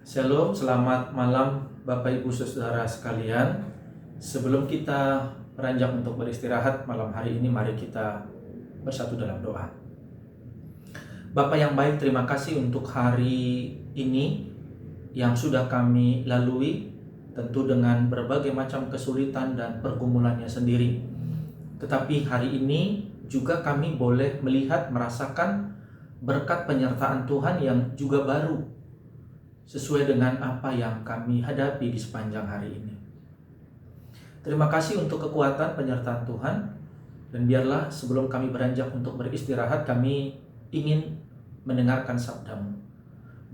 Shalom, selamat malam Bapak Ibu Saudara sekalian. Sebelum kita beranjak untuk beristirahat malam hari ini, mari kita bersatu dalam doa. Bapak yang baik, terima kasih untuk hari ini yang sudah kami lalui, tentu dengan berbagai macam kesulitan dan pergumulannya sendiri. Tetapi hari ini juga kami boleh melihat, merasakan berkat penyertaan Tuhan yang juga baru sesuai dengan apa yang kami hadapi di sepanjang hari ini. Terima kasih untuk kekuatan penyertaan Tuhan, dan biarlah sebelum kami beranjak untuk beristirahat, kami ingin mendengarkan sabda-Mu.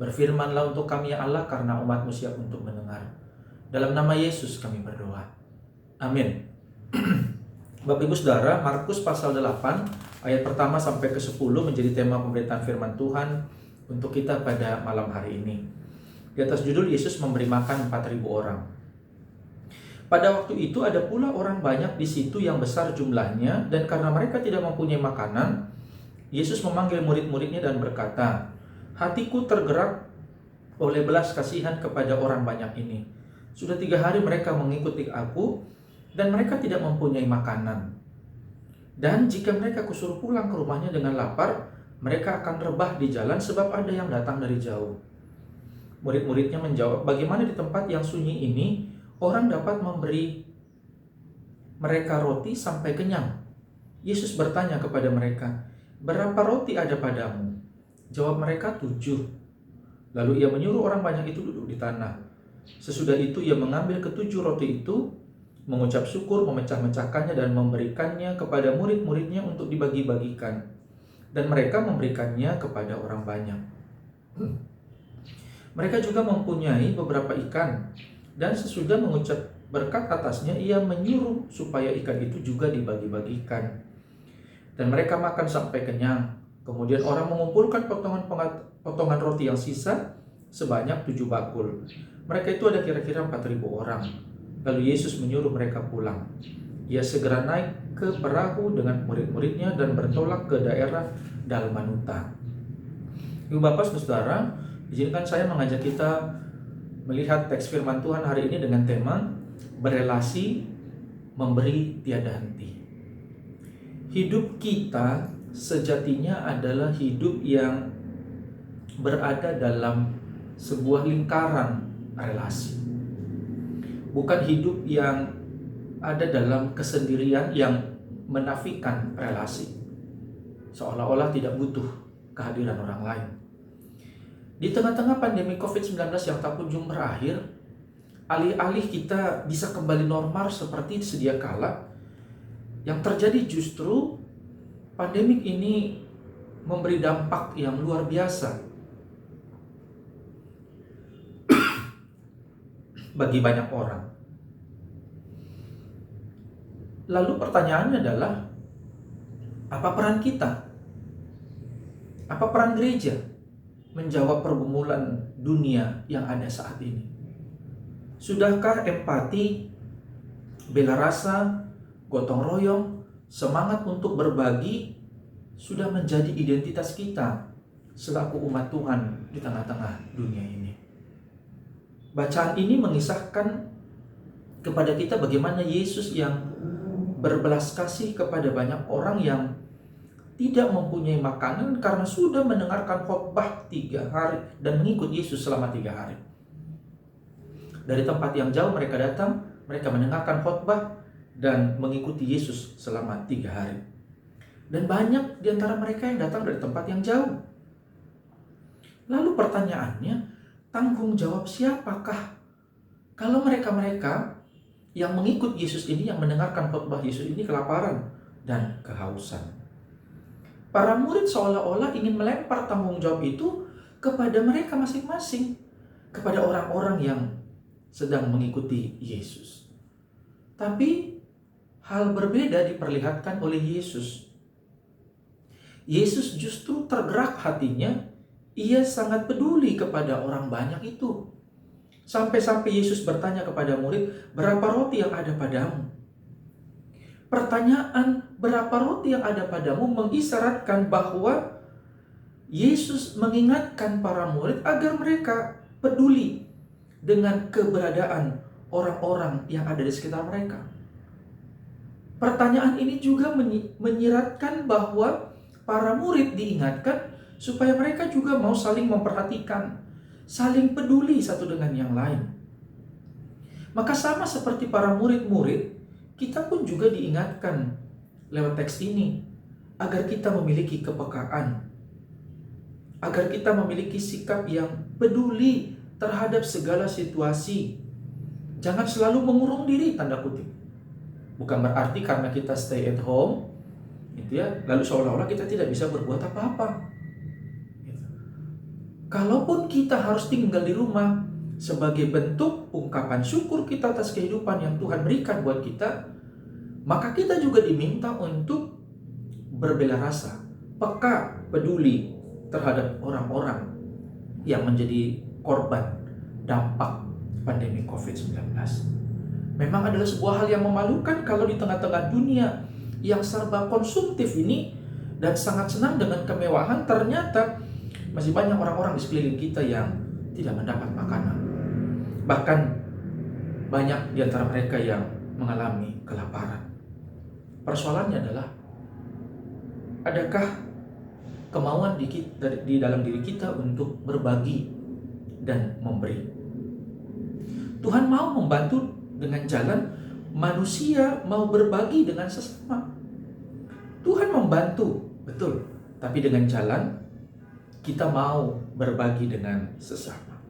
Berfirmanlah untuk kami ya Allah, karena umat-Mu siap untuk mendengar. Dalam nama Yesus kami berdoa. Amin. Bapak Ibu Saudara, Markus pasal 8 ayat pertama sampai ke 10 menjadi tema pemberitaan firman Tuhan untuk kita pada malam hari ini. Di atas judul Yesus memberi makan 4.000 orang. Pada waktu itu ada pula orang banyak di situ yang besar jumlahnya, dan karena mereka tidak mempunyai makanan, Yesus memanggil murid-muridnya dan berkata, "Hatiku tergerak oleh belas kasihan kepada orang banyak ini. Sudah 3 hari mereka mengikuti aku, dan mereka tidak mempunyai makanan. Dan jika mereka kusuruh pulang ke rumahnya dengan lapar, mereka akan rebah di jalan sebab ada yang datang dari jauh." Murid-muridnya menjawab, "Bagaimana di tempat yang sunyi ini orang dapat memberi mereka roti sampai kenyang?" Yesus bertanya kepada mereka, "Berapa roti ada padamu?" Jawab mereka, 7. Lalu ia menyuruh orang banyak itu duduk di tanah. Sesudah itu ia mengambil ke-7 roti itu, mengucap syukur, memecah-mecahkannya dan memberikannya kepada murid-muridnya untuk dibagi-bagikan. Dan mereka memberikannya kepada orang banyak. Mereka juga mempunyai beberapa ikan, dan sesudah mengucap berkat atasnya, ia menyuruh supaya ikan itu juga dibagi-bagikan. Dan mereka makan sampai kenyang. Kemudian orang mengumpulkan potongan roti yang sisa sebanyak 7 bakul. Mereka itu ada kira-kira 4.000 orang. Lalu Yesus menyuruh mereka pulang. Ia segera naik ke perahu dengan murid-muridnya dan bertolak ke daerah Dalmanuta. Ibu Bapak Saudara, izinkan saya mengajak kita melihat teks firman Tuhan hari ini dengan tema berelasi memberi tiada henti. Hidup kita sejatinya adalah hidup yang berada dalam sebuah lingkaran relasi. Bukan hidup yang ada dalam kesendirian yang menafikan relasi, seolah-olah tidak butuh kehadiran orang lain. Di tengah-tengah pandemi COVID-19 yang tak kunjung berakhir, alih-alih kita bisa kembali normal seperti sedia kala, yang terjadi justru pandemik ini memberi dampak yang luar biasa bagi banyak orang. Lalu pertanyaannya adalah, apa peran kita? Apa peran gereja menjawab pergumulan dunia yang ada saat ini? Sudahkah empati, bela rasa, gotong royong, semangat untuk berbagi sudah menjadi identitas kita selaku umat Tuhan di tengah-tengah dunia ini? Bacaan ini mengisahkan kepada kita bagaimana Yesus yang berbelas kasih kepada banyak orang yang tidak mempunyai makanan karena sudah mendengarkan khotbah 3 hari dan mengikut Yesus selama 3 hari. Dari tempat yang jauh mereka datang, mereka mendengarkan khotbah dan mengikuti Yesus selama 3 hari. Dan banyak di antara mereka yang datang dari tempat yang jauh. Lalu pertanyaannya, tanggung jawab siapakah kalau mereka-mereka yang mengikut Yesus ini, yang mendengarkan khotbah Yesus ini kelaparan dan kehausan? Para murid seolah-olah ingin melempar tanggung jawab itu kepada mereka masing-masing, kepada orang-orang yang sedang mengikuti Yesus. Tapi hal berbeda diperlihatkan oleh Yesus. Yesus justru tergerak hatinya, ia sangat peduli kepada orang banyak itu. Sampai-sampai Yesus bertanya kepada murid, "Berapa roti yang ada padamu?" Pertanyaan berapa roti yang ada padamu mengisyaratkan bahwa Yesus mengingatkan para murid agar mereka peduli dengan keberadaan orang-orang yang ada di sekitar mereka. Pertanyaan ini juga menyiratkan bahwa para murid diingatkan supaya mereka juga mau saling memperhatikan, saling peduli satu dengan yang lain. Maka sama seperti para murid-murid, kita pun juga diingatkan lewat teks ini agar kita memiliki kepekaan, agar kita memiliki sikap yang peduli terhadap segala situasi. Jangan selalu mengurung diri, tanda kutip. Bukan berarti karena kita stay at home, gitu ya, lalu seolah-olah kita tidak bisa berbuat apa-apa. Gitu. Kalaupun kita harus tinggal di rumah sebagai bentuk ungkapan syukur kita atas kehidupan yang Tuhan berikan buat kita, maka kita juga diminta untuk berbela rasa, peka, peduli terhadap orang-orang yang menjadi korban dampak pandemi COVID-19. Memang adalah sebuah hal yang memalukan kalau di tengah-tengah dunia yang serba konsumtif ini dan sangat senang dengan kemewahan, ternyata masih banyak orang-orang di sekeliling kita yang tidak mendapat makanan. Bahkan banyak di antara mereka yang mengalami kelaparan. Persoalannya adalah, adakah kemauan di dalam diri kita untuk berbagi dan memberi? Tuhan mau membantu dengan jalan manusia mau berbagi dengan sesama. Tuhan membantu, betul. Tapi dengan jalan kita mau berbagi dengan sesama.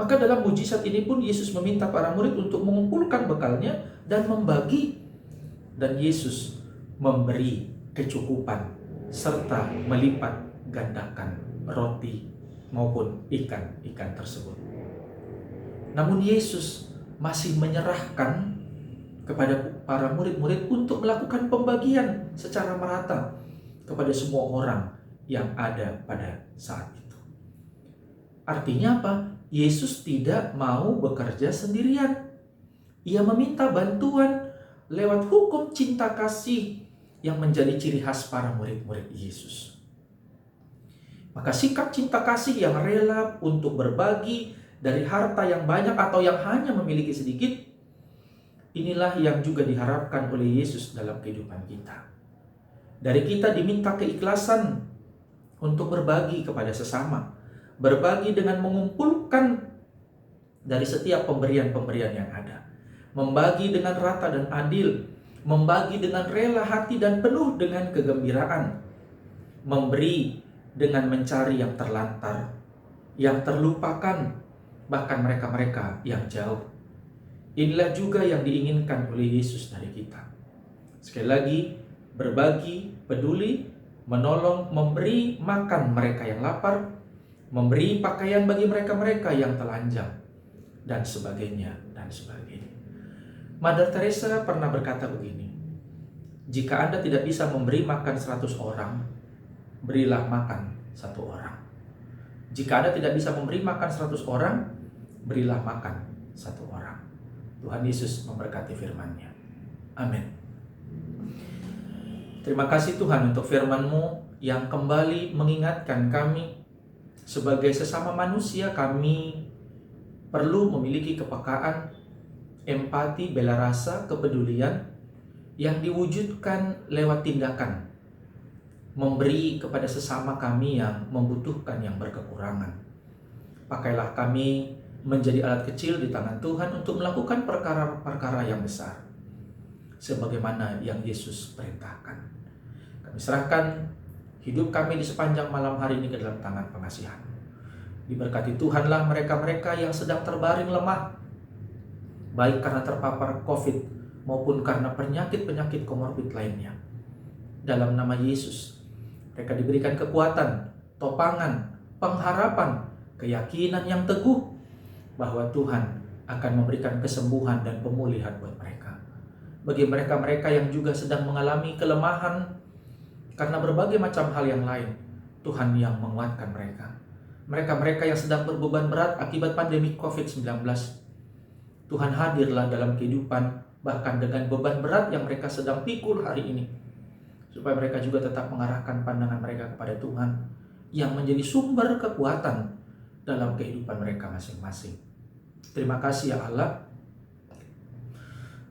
Maka dalam mujizat ini pun Yesus meminta para murid untuk mengumpulkan bekalnya dan membagi. Dan Yesus memberi kecukupan serta melipat gandakan roti maupun ikan-ikan tersebut. Namun Yesus masih menyerahkan kepada para murid-murid untuk melakukan pembagian secara merata kepada semua orang yang ada pada saat itu. Artinya apa? Yesus tidak mau bekerja sendirian. Ia meminta bantuan lewat hukum cinta kasih yang menjadi ciri khas para murid-murid Yesus. Maka sikap cinta kasih yang rela untuk berbagi dari harta yang banyak atau yang hanya memiliki sedikit, inilah yang juga diharapkan oleh Yesus dalam kehidupan kita. Dari kita diminta keikhlasan untuk berbagi kepada sesama, berbagi dengan mengumpulkan dari setiap pemberian-pemberian yang ada, membagi dengan rata dan adil, membagi dengan rela hati dan penuh dengan kegembiraan, memberi dengan mencari yang terlantar, yang terlupakan, bahkan mereka-mereka yang jauh. Inilah juga yang diinginkan oleh Yesus dari kita. Sekali lagi, berbagi, peduli, menolong, memberi makan mereka yang lapar, memberi pakaian bagi mereka-mereka yang telanjang, dan sebagainya, dan sebagainya. Mother Teresa pernah berkata begini, jika Anda tidak bisa memberi makan 100 orang, berilah makan 1 orang. Jika Anda tidak bisa memberi makan 100 orang, berilah makan 1 orang. Tuhan Yesus memberkati firman-Nya. Amin. Terima kasih Tuhan untuk firman-Mu yang kembali mengingatkan kami sebagai sesama manusia, kami perlu memiliki kepekaan, empati, bela rasa, kepedulian yang diwujudkan lewat tindakan memberi kepada sesama kami yang membutuhkan, yang berkekurangan. Pakailah kami menjadi alat kecil di tangan Tuhan untuk melakukan perkara-perkara yang besar sebagaimana yang Yesus perintahkan. Kami serahkan hidup kami di sepanjang malam hari ini ke dalam tangan pengasihan. Diberkati Tuhanlah mereka-mereka yang sedang terbaring lemah, baik karena terpapar COVID maupun karena penyakit-penyakit komorbid lainnya. Dalam nama Yesus, mereka diberikan kekuatan, topangan, pengharapan, keyakinan yang teguh bahwa Tuhan akan memberikan kesembuhan dan pemulihan buat mereka. Bagi mereka-mereka yang juga sedang mengalami kelemahan karena berbagai macam hal yang lain, Tuhan yang menguatkan mereka. Mereka-mereka yang sedang berbeban berat akibat pandemi COVID-19, Tuhan hadirlah dalam kehidupan, bahkan dengan beban berat yang mereka sedang pikul hari ini, supaya mereka juga tetap mengarahkan pandangan mereka kepada Tuhan yang menjadi sumber kekuatan dalam kehidupan mereka masing-masing. Terima kasih ya Allah.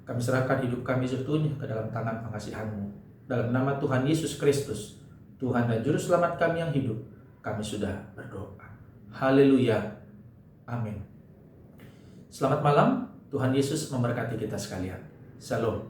Kami serahkan hidup kami seutuhnya ke dalam tangan pengasihan-Mu. Dalam nama Tuhan Yesus Kristus, Tuhan dan Juru Selamat kami yang hidup, kami sudah berdoa. Haleluya. Amin. Selamat malam. Tuhan Yesus memberkati kita sekalian. Shalom.